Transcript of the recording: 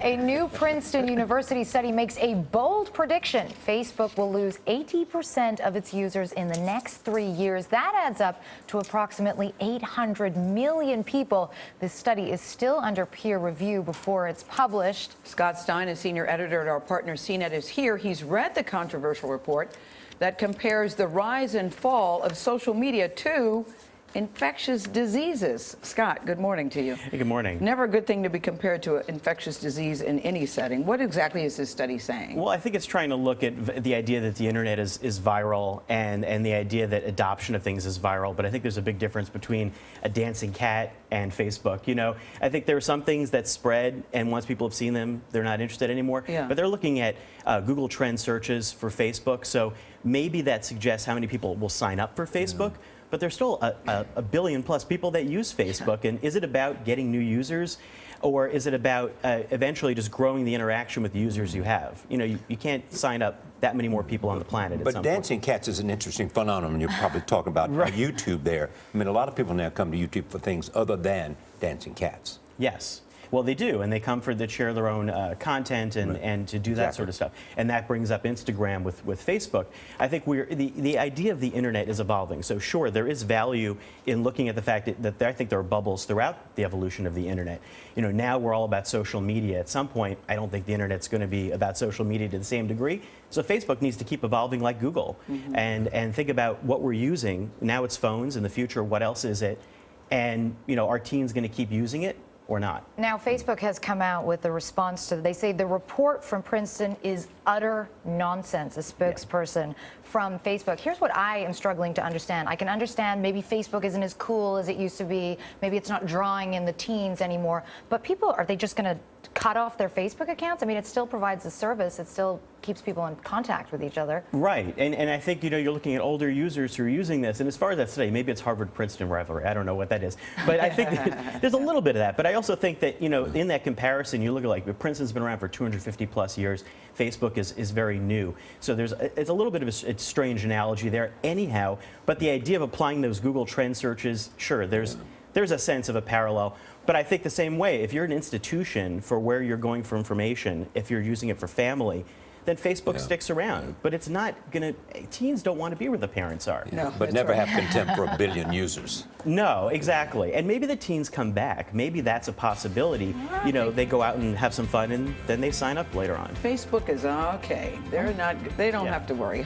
A new Princeton University study makes a bold prediction. Facebook will lose 80% of its users in the next 3 years. That adds up to approximately 800 million people. This study is still under peer review before it's published. Scott Stein, a senior editor at our partner CNET, is here. He's read the controversial report that compares the rise and fall of social media to infectious diseases. Scott, good morning to you. Hey, good morning. Never a good thing to be compared to an infectious disease in any setting. What exactly is this study saying? Well, I think it's trying to look at the idea that the internet is viral and the idea that adoption of things is viral. But I think there's a big difference between a dancing cat and Facebook. You know, I think there are some things that spread, and once people have seen them, they're not interested anymore. Yeah. But they're looking at Google Trend searches for Facebook. So maybe that suggests how many people will sign up for Facebook. Yeah. But there's still a billion plus people that use Facebook. And is it about getting new users, or is it about eventually just growing the interaction with the users you have? You know, you can't sign up that many more people on the planet at some But dancing cats is an interesting phenomenon. You're probably talking about Right. YouTube there. I mean, a lot of people now come to YouTube for things other than dancing cats. Yes. Well, they do, and they come to share their own content and to do that sort of stuff. And that brings up Instagram with Facebook. I think the idea of the internet is evolving. So sure, there is value in looking at the fact that I think there are bubbles throughout the evolution of the internet. You know, now we're all about social media. At some point, I don't think the internet's going to be about social media to the same degree. So Facebook needs to keep evolving like Google and think about what we're using. Now it's phones. In the future, what else is it? And, you know, are teens going to keep using it or not? Now, Facebook has come out with a response to, they say the report from Princeton is utter nonsense, a spokesperson from Facebook. Here's what I am struggling to understand. I can understand maybe Facebook isn't as cool as it used to be. Maybe it's not drawing in the teens anymore. But people, are they just going to cut off their Facebook accounts? I mean, it still provides a service. It still keeps people in contact with each other. Right. And I think, you know, you're looking at older users who are using this. And as far as that study, maybe it's Harvard-Princeton rivalry. I don't know what that is. But I think there's a little bit of that. But I also think that, you know, in that comparison, you look at like Princeton's been around for 250 plus years. Facebook is very new. So it's a little bit of a strange analogy there anyhow. But the idea of applying those Google Trend searches, sure, there's a sense of a parallel. But I think the same way, if you're an institution for where you're going for information, if you're using it for family, then Facebook sticks around. But it's not going to, teens don't want to be where the parents are. No, but never have contempt for a billion users. No, exactly. And maybe the teens come back. Maybe that's a possibility. You know, they go out and have some fun and then they sign up later on. Facebook is okay. They don't have to worry.